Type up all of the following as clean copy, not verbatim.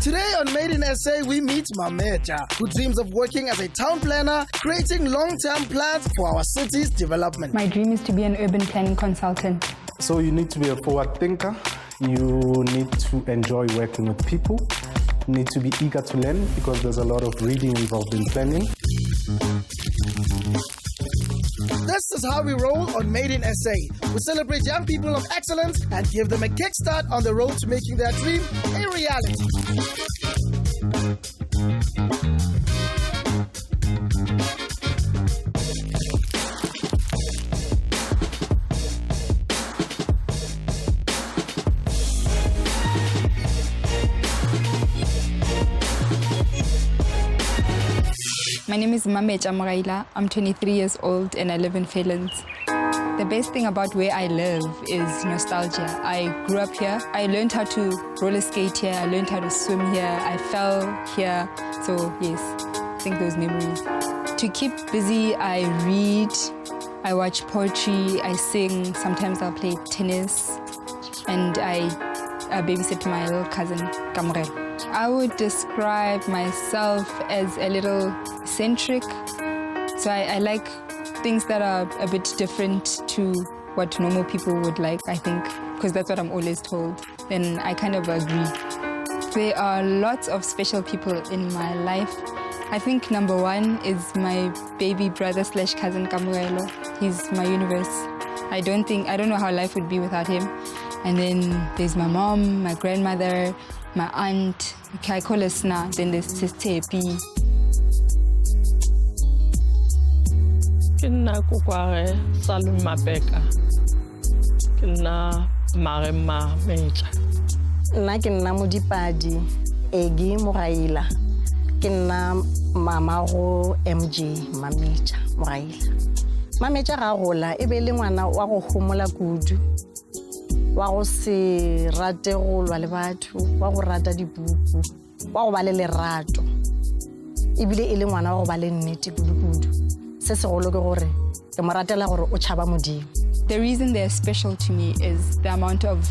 Today on Made in SA, we meet Mmametja, who dreams of working as a town planner, creating long-term plans for our city's development. My dream is to be an urban planning consultant. So you need to be a forward thinker. You need to enjoy working with people. You need to be eager to learn because there's a lot of reading involved in planning. This is how we roll on Made in SA. We celebrate young people of excellence and give them a kickstart on the road to making their dream a reality. My name is Mmametja. I'm 23 years old and I live in Finland. The best thing about where I live is nostalgia. I grew up here. I learned how to roller skate here. I learned how to swim here. I fell here. So yes, I think those memories. To keep busy, I read, I watch poetry, I sing. Sometimes I'll play tennis and I babysit my little cousin, Kamre. I would describe myself as a little eccentric. So I like things that are a bit different to what normal people would like, I think, because that's what I'm always told. Then I kind of agree. There are lots of special people in my life. I think number one is my baby brother / cousin Kamuelo. He's my universe. I don't know how life would be without him. And then there's my mom, my grandmother, my aunt, I call her Sna, then there's Sister P. Kina kukware Salum Mabeka. Kina Mmametja. Nna ke nna Modipadi Egi Moraila. Ke nna mama go MJ Mmametja Moraila. Mmametja ga gola e be le ngwana wa go homola kudu. Wa go se rate go lwa le batho, wa go rata dibuku, wa go ba le lerato. Ebile e le ngwana wa go ba le nnete kudu. Se se golo ke gore ke mo ratela gore o tshaba Modimo. The reason they're special to me is the amount of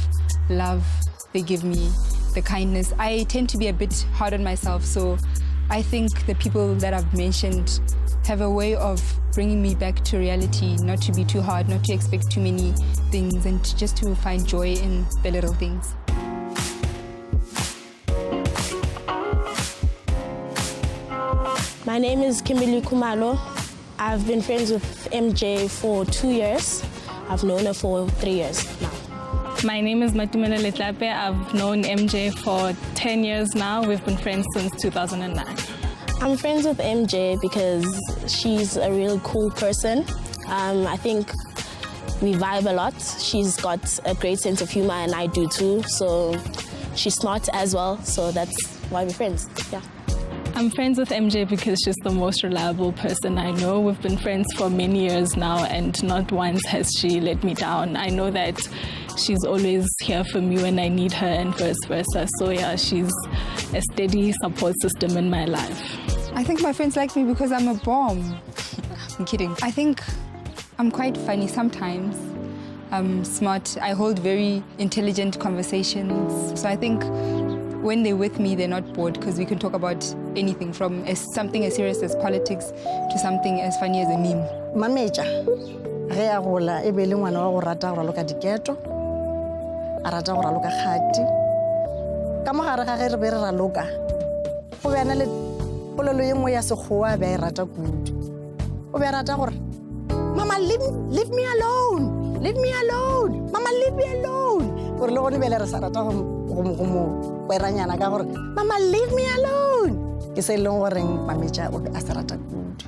love they give me, the kindness. I tend to be a bit hard on myself, so I think the people that I've mentioned have a way of bringing me back to reality, not to be too hard, not to expect too many things, and just to find joy in the little things. My name is Kimberly Kumalo. I've been friends with MJ for 2 years. I've known her for 3 years now. My name is Matumela Letlape. I've known MJ for 10 years now. We've been friends since 2009. I'm friends with MJ because she's a really cool person. I think we vibe a lot. She's got a great sense of humor and I do too. So she's smart as well. So that's why we're friends, yeah. I'm friends with MJ because she's the most reliable person I know. We've been friends for many years now and not once has she let me down. I know that she's always here for me when I need her and vice versa. So yeah, she's a steady support system in my life. I think my friends like me because I'm a bomb. I'm kidding. I think I'm quite funny sometimes. I'm smart. I hold very intelligent conversations. So I think when they're with me, they're not bored because we can talk about anything from something as serious as politics to something as funny as a meme. Mmametja, ge a gola e be le ngwana wa go rata go raloka diketo, a rata go raloka kgati. Ka mogare ga ge re be re raloka, go be na le polelo ye nngwe ya sekgowa be a e rata kudu. O be a rata gore, Mama, leave me alone. Leave me alone. Mama, leave me alone. Gore le gone be le re sa rata go kweranyana ka gore, Mama, leave me alone. Ke se leng gore Mmametja o a se rata kudu.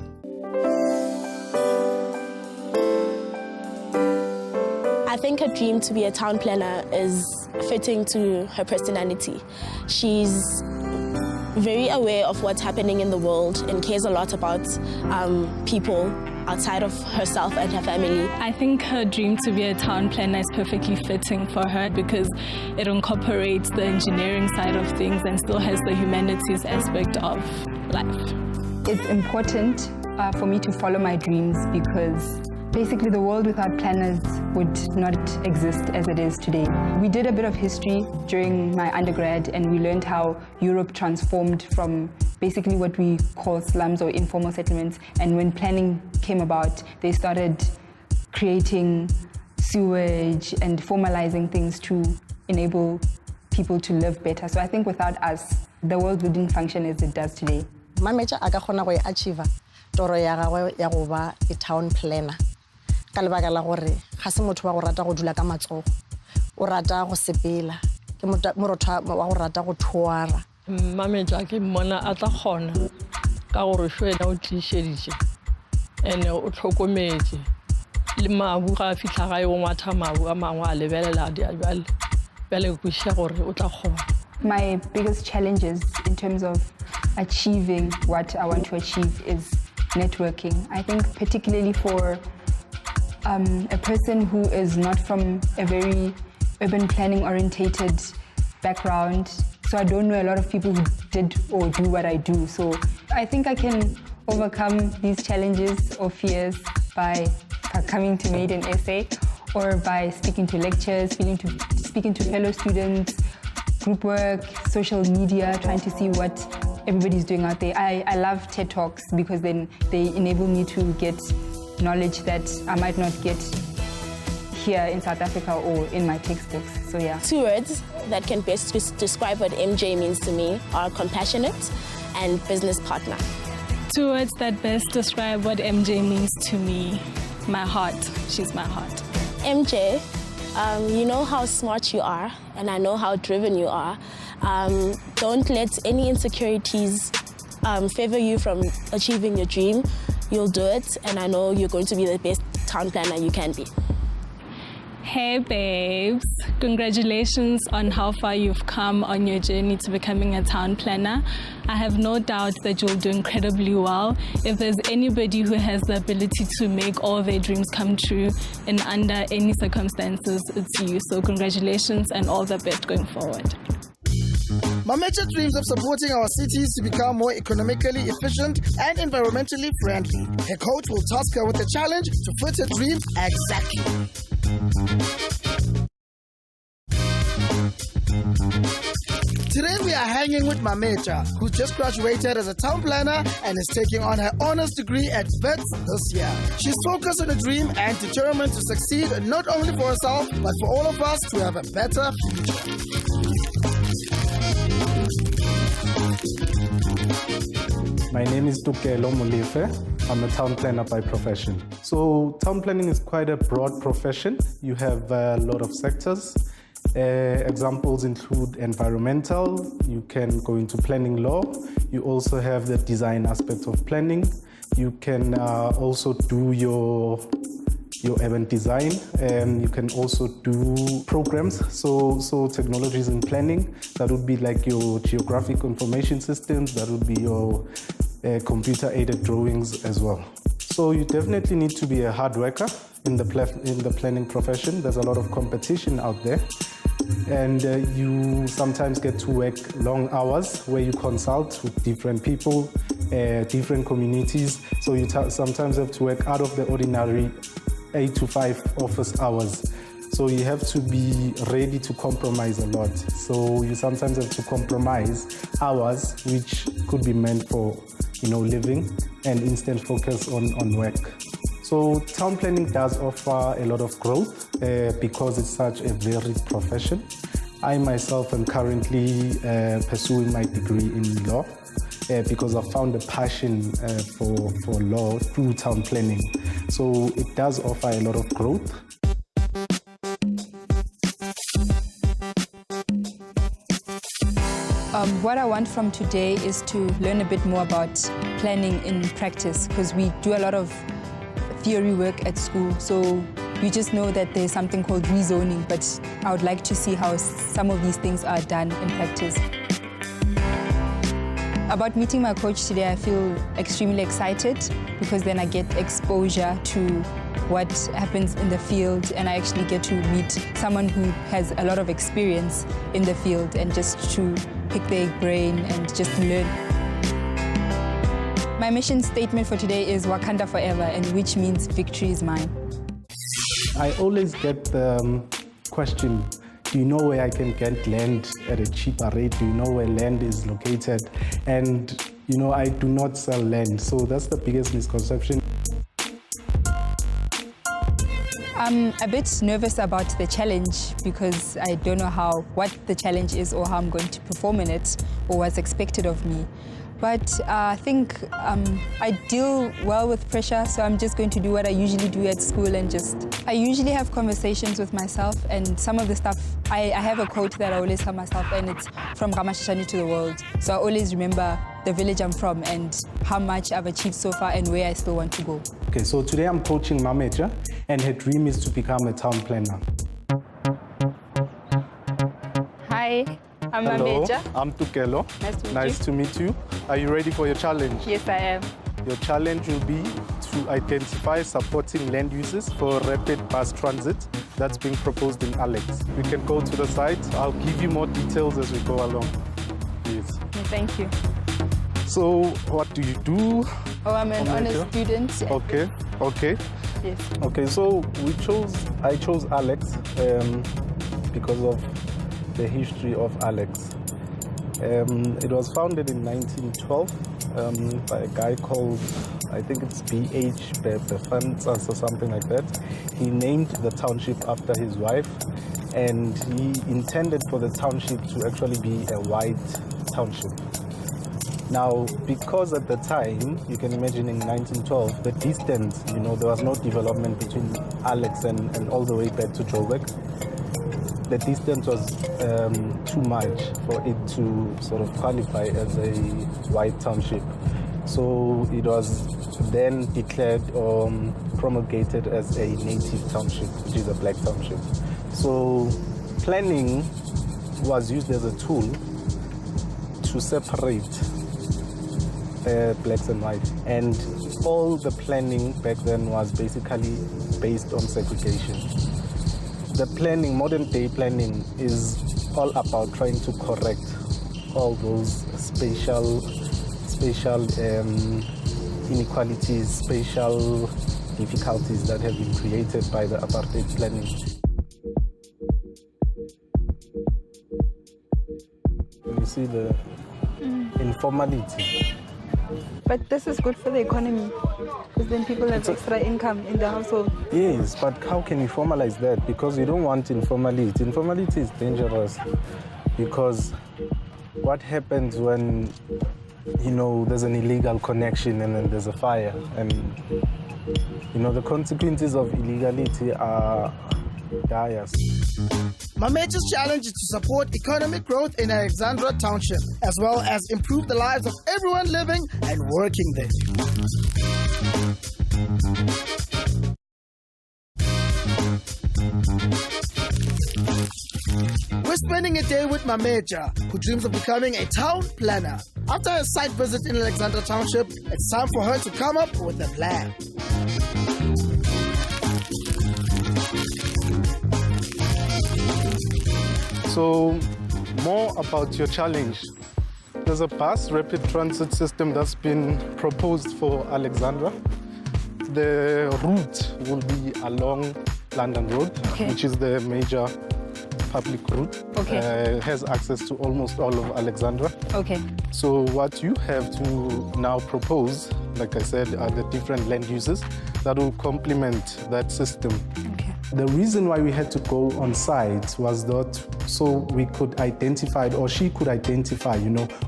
I think her dream to be a town planner is fitting to her personality. She's very aware of what's happening in the world and cares a lot about people outside of herself and her family. I think her dream to be a town planner is perfectly fitting for her because it incorporates the engineering side of things and still has the humanities aspect of life. It's important for me to follow my dreams because Basically, the world without planners would not exist as it is today. We did a bit of history during my undergrad, and we learned how Europe transformed from basically what we call slums or informal settlements. And when planning came about, they started creating sewage and formalizing things to enable people to live better. So I think without us, the world wouldn't function as it does today. Mmametja a ka kgona go e achieve toro ya gagwe ya go ba a town planner. Ka lebaka la gore ga se motho wa go rata go dula ka matsogo, o rata go sepela, ke morotho wa go rata go thuara. Mmametja ke mmona a tla kgona ka gore wena o tlišeditše ene o tlhokometse le mabu ga a fitlha gae o ngwatha mabu a mangwe a lebelela bjale kweša gore o tla kgona. My biggest challenges in terms of achieving what I want to achieve is networking. I think particularly for a person who is not from a very urban planning orientated background, so I don't know a lot of people who did or do what I do. So I think I can overcome these challenges or fears by coming to Made in SA or by speaking to lectures, speaking to fellow students, group work, social media, trying to see what everybody's doing out there. I love TED Talks because then they enable me to get knowledge that I might not get here in South Africa or in my textbooks. So yeah. 2 words that can best describe what MJ means to me are compassionate and business partner. 2 words that best describe what MJ means to me. My heart. She's my heart. MJ, you know how smart you are, and I know how driven you are. Don't let any insecurities favor you from achieving your dream. You'll do it, and I know you're going to be the best town planner you can be. Hey babes, congratulations on how far you've come on your journey to becoming a town planner. I have no doubt that you'll do incredibly well. If there's anybody who has the ability to make all their dreams come true in under any circumstances, it's you. So congratulations and all the best going forward. Mmametja dreams of supporting our cities to become more economically efficient and environmentally friendly. Her coach will task her with the challenge to fit her dream exactly. Today we are hanging with Mmametja, who just graduated as a town planner and is taking on her honors degree at VETS this year. She's focused on a dream and determined to succeed not only for herself, but for all of us to have a better future. My name is Tukelo Molefe. I'm a town planner by profession. So town planning is quite a broad profession. You have a lot of sectors. Examples include environmental. You can go into planning law. You also have the design aspect of planning. You can also do your urban design. You can also do programs, so technologies in planning. That would be like your geographic information systems. That would be your computer-aided drawings as well. So you definitely need to be a hard worker in the planning profession. There's a lot of competition out there. And you sometimes get to work long hours where you consult with different people, different communities. So you sometimes have to work out of the ordinary 8 to 5 office hours. So you have to be ready to compromise a lot. So you sometimes have to compromise hours which could be meant for living and instant focus on work. So town planning does offer a lot of growth because it's such a varied profession. I myself am currently pursuing my degree in law because I found a passion for law through town planning. So it does offer a lot of growth. What I want from today is to learn a bit more about planning in practice, because we do a lot of theory work at school, so we just know that there's something called rezoning, but I would like to see how some of these things are done in practice. About meeting my coach today, I feel extremely excited because then I get exposure to what happens in the field, and I actually get to meet someone who has a lot of experience in the field, and just to pick their brain and just learn. My mission statement for today is Wakanda forever, and which means victory is mine. I always get the question, do you know where I can get land at a cheaper rate? Do you know where land is located? And I do not sell land, so that's the biggest misconception. I'm a bit nervous about the challenge because I don't know what the challenge is or how I'm going to perform in it or what's expected of me. But I think I deal well with pressure, so I'm just going to do what I usually do at school and I usually have conversations with myself, and some of the stuff, I have a quote that I always tell myself, and it's from Ramashashani to the world. So I always remember the village I'm from and how much I've achieved so far and where I still want to go. Okay, so today I'm coaching Mmametja, and her dream is to become a town planner. Hi, I'm Hello, Mmametja. I'm Tukelo. Nice to meet you. Are you ready for your challenge? Yes, I am. Your challenge will be to identify supporting land uses for rapid bus transit that's being proposed in Alex. We can go to the site. I'll give you more details as we go along. Yes. Thank you. So, what do you do? Oh, I'm an honors student. Okay. Yes. Okay, so I chose Alex because of the history of Alex. It was founded in 1912 by a guy called, I think it's B.H. Befantas or something like that. He named the township after his wife, and he intended for the township to actually be a white township. Now, because at the time, you can imagine in 1912, the distance, there was no development between Alex and all the way back to Joburg. The distance was too much for it to sort of qualify as a white township. So it was then declared or promulgated as a native township, which is a black township. So planning was used as a tool to separate blacks and white. And all the planning back then was basically based on segregation. The planning, modern day planning, is all about trying to correct all those spatial inequalities, spatial difficulties that have been created by the apartheid planning. You see the informality. But this is good for the economy, because then people have extra income in the household. Yes, but how can you formalize that? Because you don't want informality. Informality is dangerous, because what happens when, there's an illegal connection and then there's a fire? And, the consequences of illegality are dire. Mmametja's challenge is to support economic growth in Alexandra Township, as well as improve the lives of everyone living and working there. We're spending a day with Mmametja, who dreams of becoming a town planner. After a site visit in Alexandra Township, it's time for her to come up with a plan. So, more about your challenge. There's a bus rapid transit system that's been proposed for Alexandra. The route will be along London Road, which is the major public route. Has access to almost all of Alexandra. So what you have to now propose, like I said, are the different land uses that will complement that system. The reason why we had to go on site was that so we could identify, or she could identify,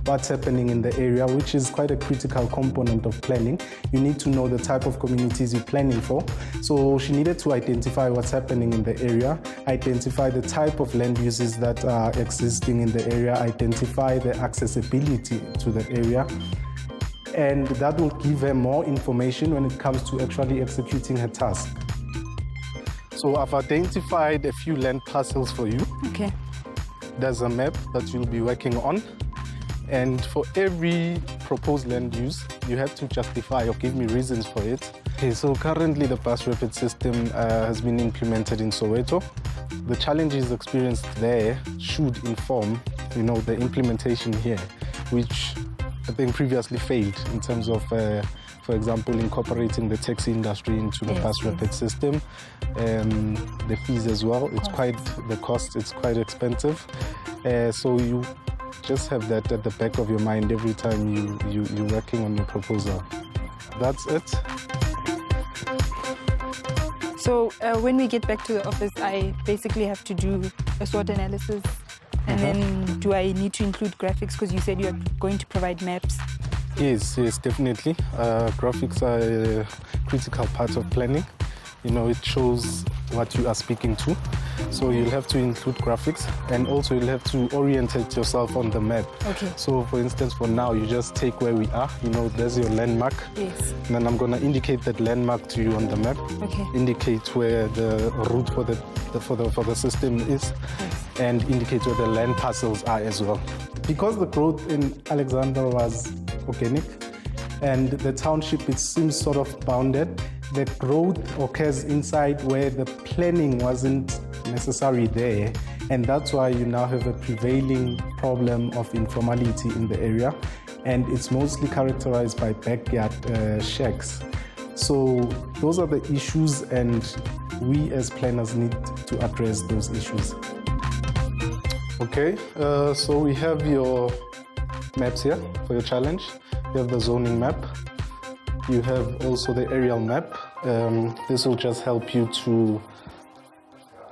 what's happening in the area, which is quite a critical component of planning. You need to know the type of communities you're planning for. So she needed to identify what's happening in the area, identify the type of land uses that are existing in the area, identify the accessibility to the area. And that will give her more information when it comes to actually executing her task. So I've identified a few land parcels for you. There's a map that you'll be working on. And for every proposed land use, you have to justify or give me reasons for it. So currently the bus rapid system has been implemented in Soweto. The challenges experienced there should inform, the implementation here, which I think previously failed in terms of For example, incorporating the taxi industry into the bus rapid system, the fees as well. The cost is quite expensive. So you just have that at the back of your mind every time you're working on your proposal. That's it. So when we get back to the office, I basically have to do a SWOT analysis. And then do I need to include graphics? Because you said you're going to provide maps. Yes, definitely. Graphics are a critical part of planning. You know, it shows what you are speaking to. So you'll have to include graphics, and also you'll have to orientate yourself on the map. Okay. So for instance, for now, you just take where we are. You know, there's your landmark. Yes. And then I'm gonna indicate that landmark to you on the map. Okay. Indicate where the route for the system is, and indicate where the land parcels are as well. Because the growth in Alexandra was organic, and the township, it seems sort of bounded, the growth occurs inside where the planning wasn't necessarily there, and that's why you now have a prevailing problem of informality in the area, and it's mostly characterized by backyard shacks. So those are the issues, and we as planners need to address those issues. Okay, so we have your maps here for your challenge. You have the zoning map. You have also the aerial map. This will just help you to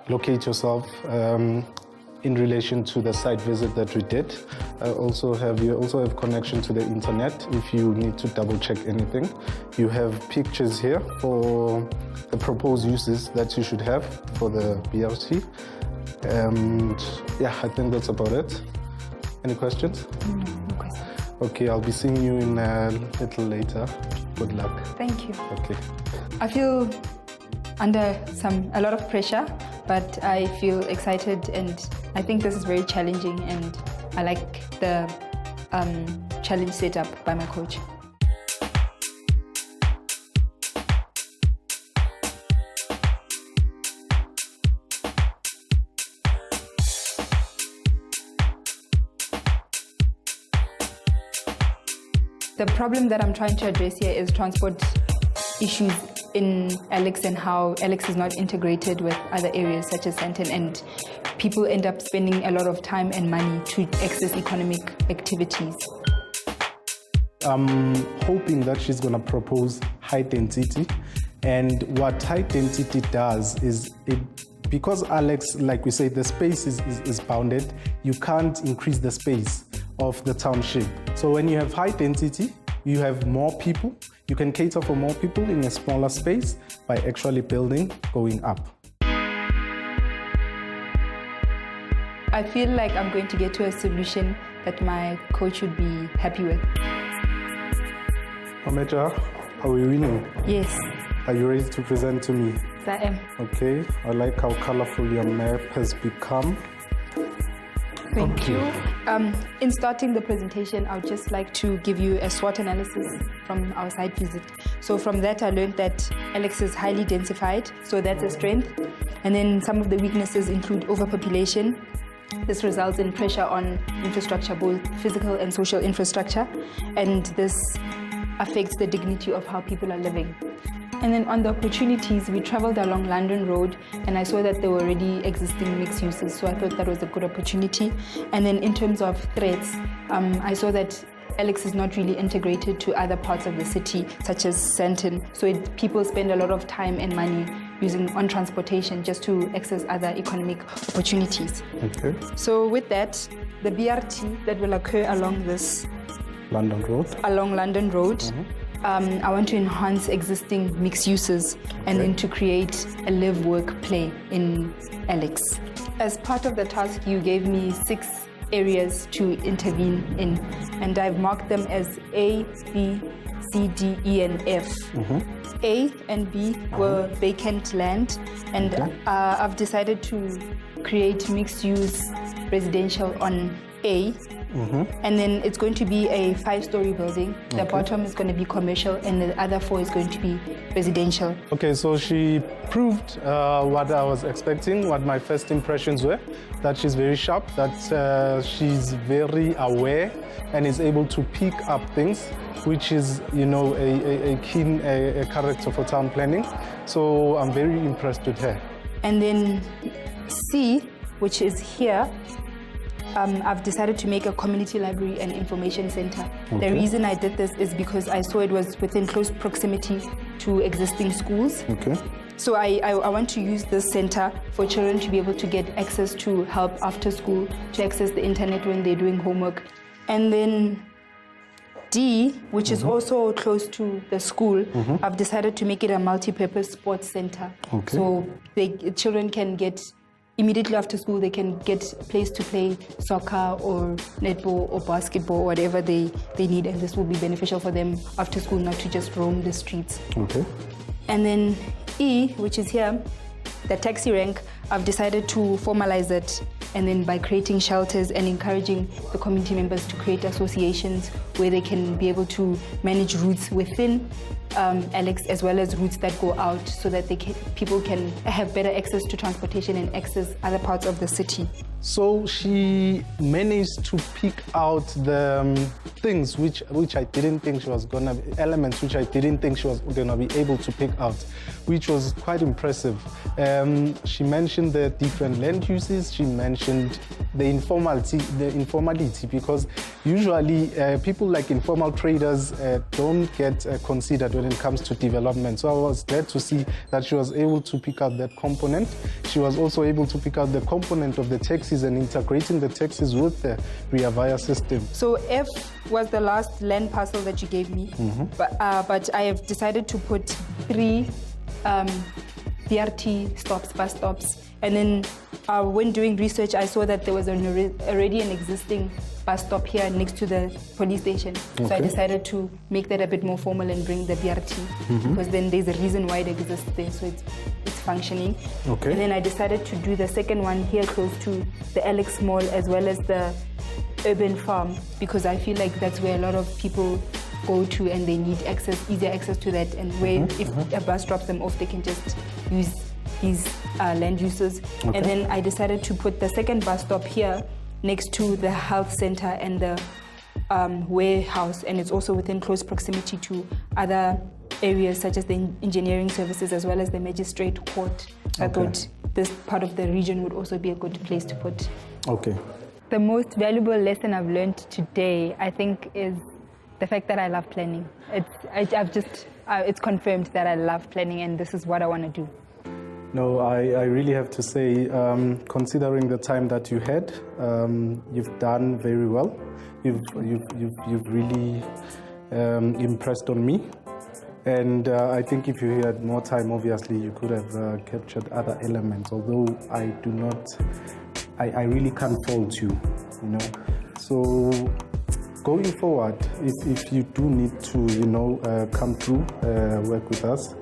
locate yourself in relation to the site visit that we did. You also have connection to the internet if you need to double check anything. You have pictures here for the proposed uses that you should have for the BRT. And yeah, I think that's about it. Any questions? No questions. Okay, I'll be seeing you in a little later. Good luck. Thank you. Okay. I feel under a lot of pressure, but I feel excited, and I think this is very challenging, and I like the challenge set up by my coach. The problem that I'm trying to address here is transport issues in Alex, and how Alex is not integrated with other areas such as Sandton, and people end up spending a lot of time and money to access economic activities. I'm hoping that she's going to propose high density, and what high density does is because Alex, like we say, the space is bounded, you can't increase the space of the township. So when you have high density, you have more people. You can cater for more people in a smaller space by actually building going up. I feel like I'm going to get to a solution that my coach would be happy with. Mmametja, are we winning? Yes. Are you ready to present to me? Yes, I am. Okay, I like how colorful your map has become. Thank you. In starting the presentation, I would just like to give you a SWOT analysis from our site visit. So from that, I learned that Alex is highly densified, so that's a strength. And then some of the weaknesses include overpopulation. This results in pressure on infrastructure, both physical and social infrastructure, and this affects the dignity of how people are living. And then on the opportunities, we traveled along London Road, and I saw that there were already existing mixed uses, so I thought that was a good opportunity. And then in terms of threats, I saw that Alex is not really integrated to other parts of the city, such as Sandton, so people spend a lot of time and money on transportation just to access other economic opportunities. Okay. So with that, the BRT that will occur along this London Road. I want to enhance existing mixed uses and then to create a live, work, play in Alex. As part of the task, you gave me 6 areas to intervene in, and I've marked them as A, B, C, D, E, and F. A and B were vacant land, and I've decided to create mixed use residential on A. And then it's going to be a 5-story building. The bottom is going to be commercial, and the other 4 is going to be residential. Okay, so she proved what I was expecting, what my first impressions were, that she's very sharp, that she's very aware and is able to pick up things, which is, you know, a keen character for town planning. So I'm very impressed with her. And then C, which is here, I've decided to make a community library and information center. Okay. The reason I did this is because I saw it was within close proximity to existing schools. Okay. So I want to use this center for children to be able to get access to help after school, to access the internet when they're doing homework. And then D, which is also close to the school, I've decided to make it a multi-purpose sports center. Okay. So children can get, immediately after school, they can get a place to play soccer or netball or basketball, whatever they need, and this will be beneficial for them after school, not to just roam the streets. Okay. And then E, which is here, the taxi rank, I've decided to formalize it, and then by creating shelters and encouraging the community members to create associations where they can be able to manage routes within Alex, as well as routes that go out, so that people can have better access to transportation and access other parts of the city. So she managed to pick out the things which I didn't think she was gonna be, elements which I didn't think she was gonna be able to pick out, which was quite impressive. She mentioned the different land uses. She mentioned the informality, because usually people like informal traders don't get considered when it comes to development. So I was glad to see that she was able to pick out that component. She was also able to pick out the component of the taxis and integrating the taxis with the Ria Vaya system. So F was the last land parcel that you gave me, but I have decided to put 3 BRT stops, bus stops. And then when doing research, I saw that there was already an existing bus stop here next to the police station. Okay. So I decided to make that a bit more formal and bring the BRT, because then there's a reason why it exists there, so it's functioning. Okay. And then I decided to do the second one here close to the Alex Mall, as well as the urban farm, because I feel like that's where a lot of people go to and they need easier access to that, and where if a bus drops them off, they can just use these land uses. Okay. And then I decided to put the second bus stop here next to the health center and the warehouse, and it's also within close proximity to other areas such as the engineering services as well as the magistrate court. I thought this part of the region would also be a good place to put. Okay. The most valuable lesson I've learned today, I think, is the fact that I love planning. It's confirmed that I love planning, and this is what I want to do. No, I really have to say, considering the time that you had, you've done very well. You've really impressed on me, and I think if you had more time, obviously you could have captured other elements. Although I really can't fault you, you know. So going forward, if you do need to, come through, work with us,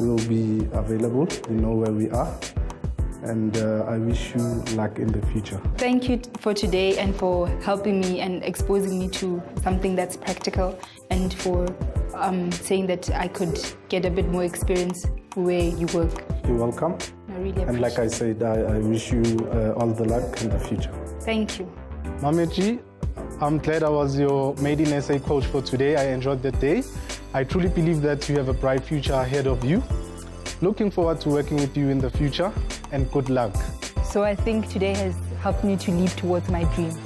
we will be available. You know where we are, and I wish you luck in the future. Thank you for today and for helping me and exposing me to something that's practical, and for saying that I could get a bit more experience where you work. You're welcome. I really appreciate it. And like I said, I wish you all the luck in the future. Thank you. Mmametja, I'm glad I was your Made in SA coach for today. I enjoyed the day. I truly believe that you have a bright future ahead of you. Looking forward to working with you in the future, and good luck. So I think today has helped me to leap towards my dream.